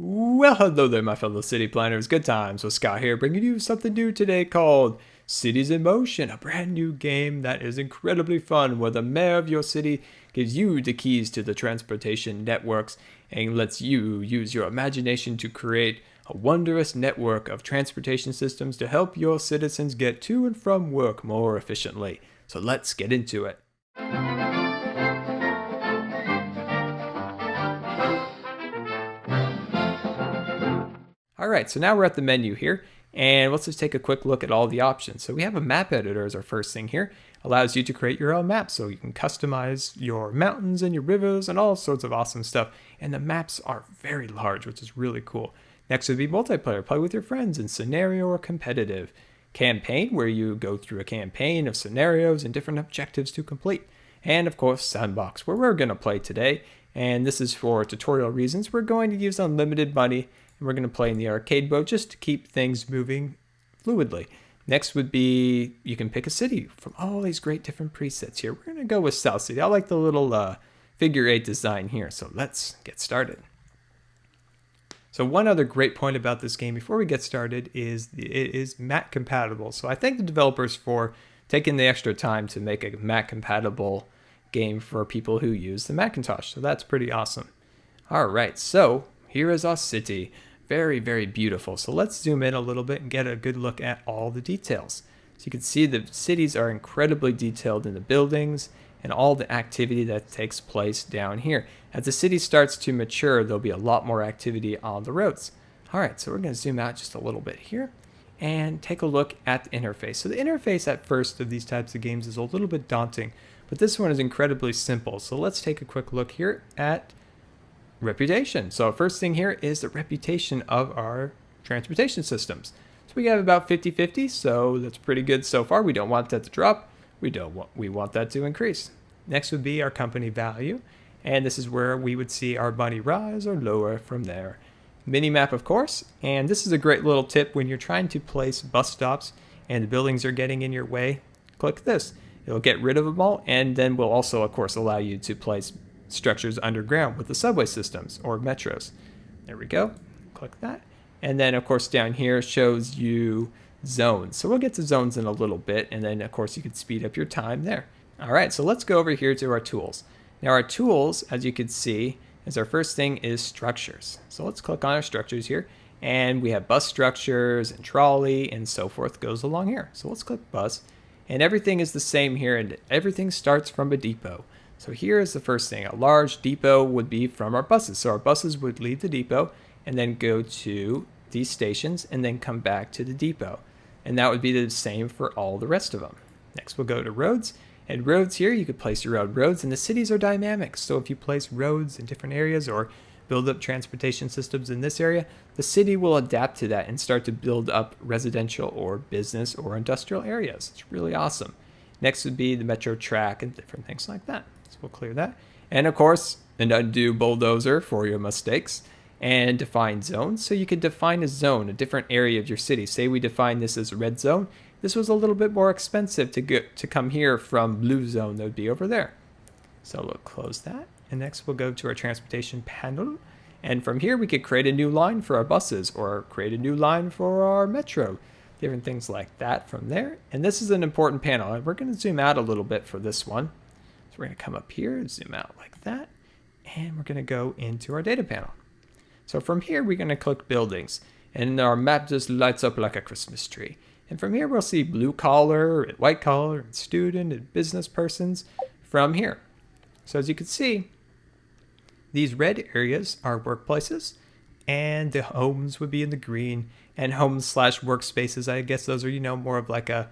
Well, hello there, my fellow city planners. Good times with Scott here, bringing you something new today called Cities in Motion, a brand new game that is incredibly fun where the mayor of your city gives you the keys to the transportation networks and lets you use your imagination to create a wondrous network of transportation systems to help your citizens get to and from work more efficiently. So let's get into it. Alright, so now we're at the menu here, and let's just take a quick look at all the options. So we have a map editor as our first thing here. Allows you to create your own map, so you can customize your mountains and your rivers and all sorts of awesome stuff. And the maps are very large, which is really cool. Next would be multiplayer, play with your friends in scenario or competitive. Campaign, where you go through a campaign of scenarios and different objectives to complete. And of course, sandbox, where we're going to play today. And this is for tutorial reasons. We're going to use unlimited money. We're going to play in the arcade mode just to keep things moving fluidly. Next would be, you can pick a city from all these great different presets here. We're going to go with South City. I like the little figure 8 design here, so let's get started. So one other great point about this game before we get started is it is Mac compatible. So I thank the developers for taking the extra time to make a Mac compatible game for people who use the Macintosh. So that's pretty awesome. All right, so here is our city. Very, very beautiful. So let's zoom in a little bit and get a good look at all the details. So you can see the cities are incredibly detailed in the buildings and all the activity that takes place down here. As the city starts to mature, there'll be a lot more activity on the roads. All right, so we're going to zoom out just a little bit here and take a look at the interface. So the interface at first of these types of games is a little bit daunting, but this one is incredibly simple. So let's take a quick look here at reputation. So first thing here is the reputation of our transportation systems. So we have about 50-50, so that's pretty good so far. We don't want that to drop. We want that to increase. Next would be our company value, and this is where we would see our money rise or lower from there. Minimap, of course, and this is a great little tip when you're trying to place bus stops and the buildings are getting in your way. Click this. It'll get rid of them all, and then will also, of course, allow you to place structures underground with the subway systems or metros. There we go. Click that. And then, of course, down here shows you zones. So we'll get to zones in a little bit. And then, of course, you can speed up your time there. All right, so let's go over here to our tools. Now, our tools, as you can see, is our first thing is structures. So let's click on our structures here. And we have bus structures and trolley and so forth goes along here. So let's click bus. And everything is the same here. And everything starts from a depot. So here is the first thing. A large depot would be from our buses. So our buses would leave the depot and then go to these stations and then come back to the depot. And that would be the same for all the rest of them. Next we'll go to roads. And roads here, you could place your own roads, and the cities are dynamic. So if you place roads in different areas or build up transportation systems in this area, the city will adapt to that and start to build up residential or business or industrial areas. It's really awesome. Next would be the metro track and different things like that. So we'll clear that. And of course, an undo bulldozer for your mistakes. And define zones. So you could define a zone, a different area of your city. Say we define this as a red zone. This was a little bit more expensive to come here from blue zone that would be over there. So we'll close that. And next we'll go to our transportation panel. And from here we could create a new line for our buses or create a new line for our metro. Different things like that from there. And this is an important panel. And we're going to zoom out a little bit for this one. So we're going to come up here and zoom out like that. And we're going to go into our data panel. So from here, we're going to click buildings. And our map just lights up like a Christmas tree. And from here, we'll see blue collar, and white collar, and student, and business persons from here. So as you can see, these red areas are workplaces. And the homes would be in the green. And homes / workspaces, I guess those are, more of like a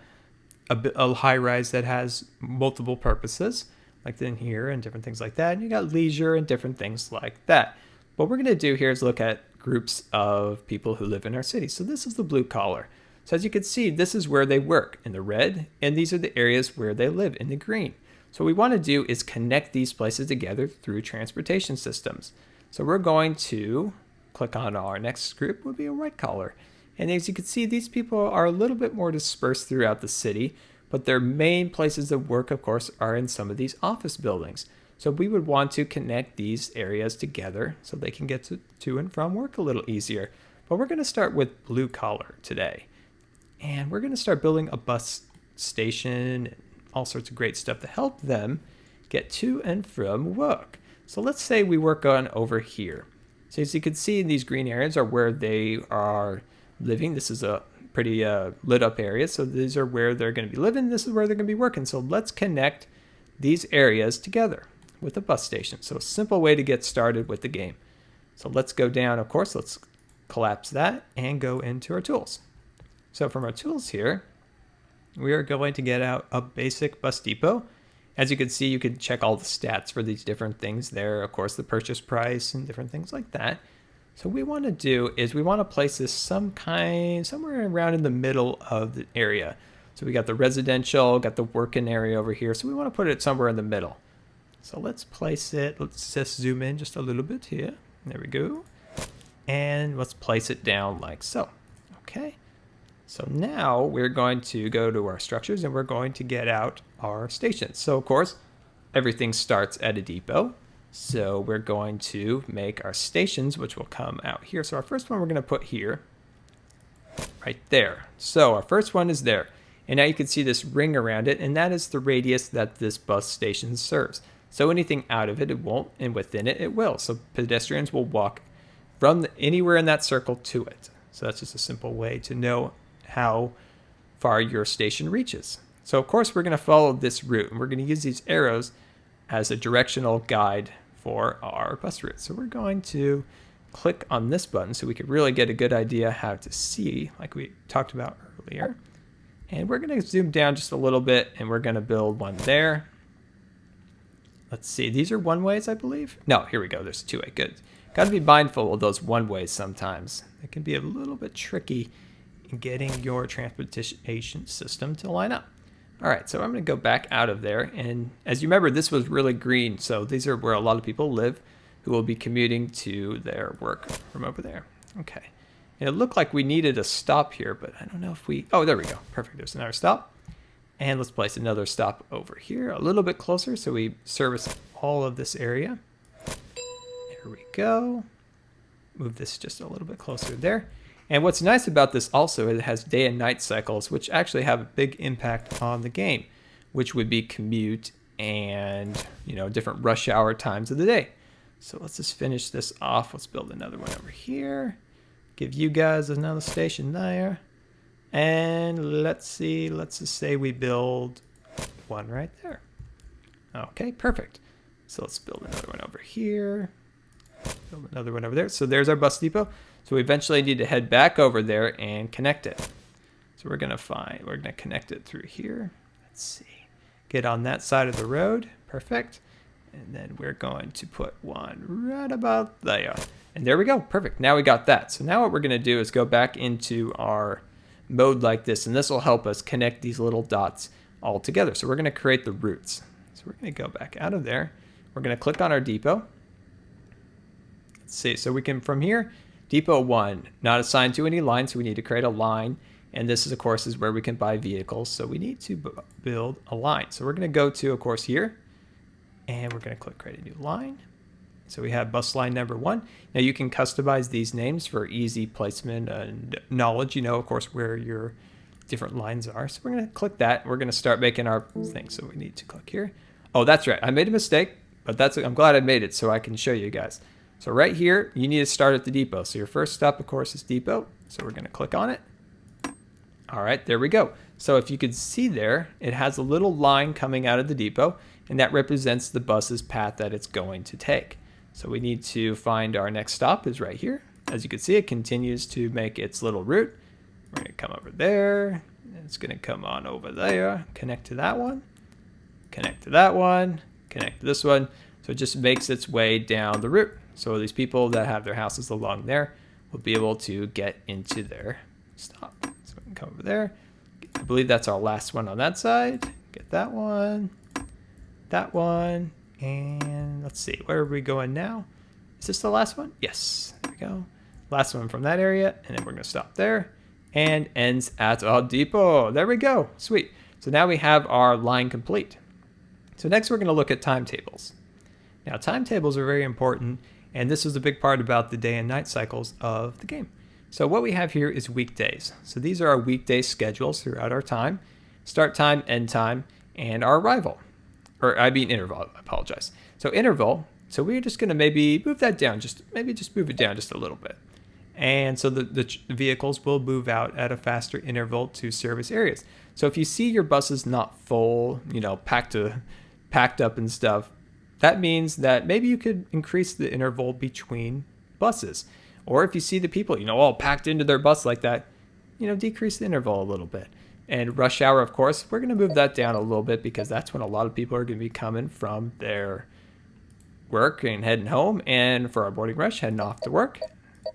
high rise that has multiple purposes. Like in here and different things like that. And you got leisure and different things like that. What we're going to do here is look at groups of people who live in our city. So this is the blue collar. So as you can see, this is where they work in the red, and these are the areas where they live in the green. So what we want to do is connect these places together through transportation systems. So we're going to click on our next group, would be a white collar. And as you can see, these people are a little bit more dispersed throughout the city, but their main places of work, of course, are in some of these office buildings. So we would want to connect these areas together so they can get to and from work a little easier. But we're going to start with blue collar today. And we're going to start building a bus station and all sorts of great stuff to help them get to and from work. So let's say we work on over here. So as you can see, these green areas are where they are living. This is a pretty lit up area. So these are where they're going to be living. This is where they're going to be working. So let's connect these areas together with a bus station. So a simple way to get started with the game. So let's go down, of course, let's collapse that and go into our tools. So from our tools here, we are going to get out a basic bus depot. As you can see, you can check all the stats for these different things there. Of course, the purchase price and different things like that. So what we want to do is we want to place this somewhere around in the middle of the area. So we got the residential, got the working area over here. So we want to put it somewhere in the middle. So let's place it, let's just zoom in just a little bit here. There we go. And let's place it down like so. Okay. So now we're going to go to our structures and we're going to get out our stations. So of course, everything starts at a depot. So we're going to make our stations, which will come out here. So our first one we're going to put here, right there. So our first one is there. And now you can see this ring around it, and that is the radius that this bus station serves. So anything out of it, it won't, and within it, it will. So pedestrians will walk from anywhere in that circle to it. So that's just a simple way to know how far your station reaches. So of course, we're going to follow this route, and we're going to use these arrows as a directional guide for our bus route. So we're going to click on this button so we can really get a good idea how to see, like we talked about earlier. And we're going to zoom down just a little bit, and we're going to build one there. Let's see, these are one ways, I believe. No, here we go. There's two way. Good. Got to be mindful of those one ways sometimes. It can be a little bit tricky in getting your transportation system to line up. All right, so I'm going to go back out of there. And as you remember, this was really green. So these are where a lot of people live who will be commuting to their work from over there. Okay. And it looked like we needed a stop here, but I don't know if we... Oh, there we go. Perfect. There's another stop. And let's place another stop over here a little bit closer so we service all of this area. There we go. Move this just a little bit closer there. And what's nice about this also is it has day and night cycles, which actually have a big impact on the game, which would be commute and, you know, different rush hour times of the day. So let's just finish this off. Let's build another one over here. Give you guys another station there. And let's see, let's just say we build one right there. Okay, perfect. So let's build another one over here. Build another one over there. So there's our bus depot. So we eventually need to head back over there and connect it. So we're going to connect it through here. Let's see. Get on that side of the road. Perfect. And then we're going to put one right about there. And there we go. Perfect. Now we got that. So now what we're going to do is go back into our mode like this, and this will help us connect these little dots all together. So we're going to create the routes. So we're going to go back out of there. We're going to click on our depot. Let's see. So we can, from here, depot 1, not assigned to any line, so we need to create a line. And this is, of course, is where we can buy vehicles. So we need to build a line. So we're going to go to, of course, here, and we're going to click create a new line. So we have bus line number 1. Now you can customize these names for easy placement and knowledge, you know, of course, where your different lines are. So we're going to click that. We're going to start making our thing. So we need to click here. Oh, that's right. I made a mistake, but I'm glad I made it so I can show you guys. So right here, you need to start at the depot. So your first stop, of course, is depot. So we're going to click on it. All right, there we go. So if you could see there, it has a little line coming out of the depot, and that represents the bus's path that it's going to take. So we need to find our next stop is right here. As you can see, it continues to make its little route. We're going to come over there. It's going to come on over there, connect to that one, connect to that one, connect to this one. So it just makes its way down the route. So these people that have their houses along there will be able to get into their stop. So we can come over there. I believe that's our last one on that side. Get that one, and let's see, where are we going now? Is this the last one? Yes, there we go. Last one from that area, and then we're going to stop there, and ends at our depot. There we go. Sweet. So now we have our line complete. So next we're going to look at timetables. Now, timetables are very important, and this is a big part about the day and night cycles of the game. So what we have here is weekdays. So these are our weekday schedules throughout our time, start time, end time, and our arrival. Or I mean interval, I apologize. So interval, so we're just gonna maybe move that down, just move it down just a little bit. And so the vehicles will move out at a faster interval to service areas. So if you see your buses not full, packed up and stuff, that means that maybe you could increase the interval between buses. Or if you see the people, all packed into their bus like that, decrease the interval a little bit. And rush hour, of course, we're going to move that down a little bit because that's when a lot of people are going to be coming from their work and heading home. And for our boarding rush, heading off to work.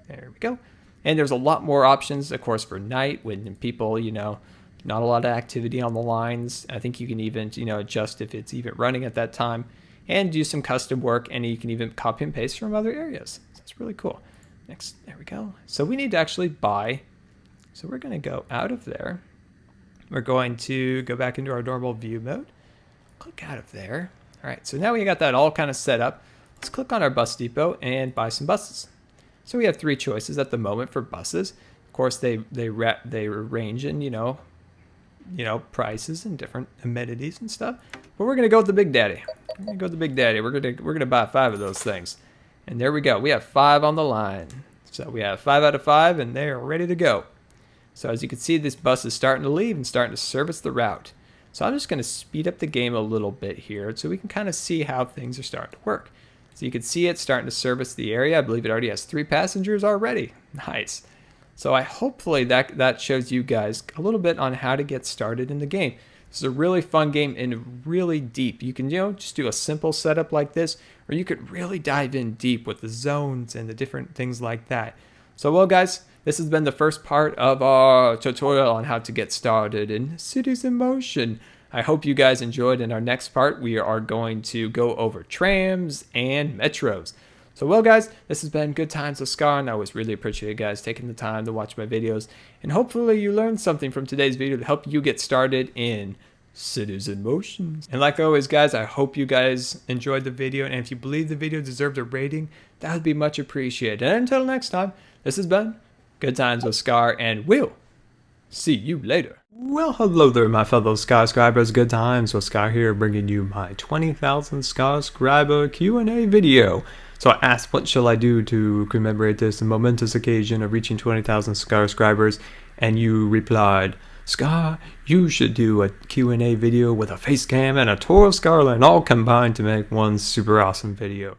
There we go. And there's a lot more options, of course, for night when people, not a lot of activity on the lines. I think you can even, adjust if it's even running at that time and do some custom work. And you can even copy and paste from other areas. So that's really cool. Next, there we go. So we need to actually buy. So we're going to go out of there. We're going to go back into our normal view mode. Click out of there. All right, so now we got that all kind of set up. Let's click on our bus depot and buy some buses. So we have 3 choices at the moment for buses. Of course, they range in prices and different amenities and stuff. But we're gonna go with the Big Daddy. We're gonna buy 5 of those things. And there we go. We have 5 on the line. So we have 5 out of 5, and they are ready to go. So as you can see, this bus is starting to leave and starting to service the route. So I'm just going to speed up the game a little bit here so we can kind of see how things are starting to work. So you can see it starting to service the area. I believe it already has 3 passengers already. Nice. So hopefully that shows you guys a little bit on how to get started in the game. This is a really fun game and really deep. You can just do a simple setup like this, or you could really dive in deep with the zones and the different things like that. So well guys, this has been the first part of our tutorial on how to get started in Cities in Motion. I hope you guys enjoyed. In our next part, we are going to go over trams and metros. So well guys, this has been Good Times with Scar, and I always really appreciate you guys taking the time to watch my videos. And hopefully you learned something from today's video to help you get started in Cities in Motion. And like always guys, I hope you guys enjoyed the video, and if you believe the video deserved a rating, that would be much appreciated. And until next time, this has been Good Times with Scar, and we'll see you later. Well, hello there, my fellow subscribers. Good Times with Scar here, bringing you my 20,000 subscriber Q&A video. So I asked, what shall I do to commemorate this momentous occasion of reaching 20,000 subscribers? And you replied, Scar, you should do a Q&A video with a face cam and a tour of Scarland all combined to make one super awesome video.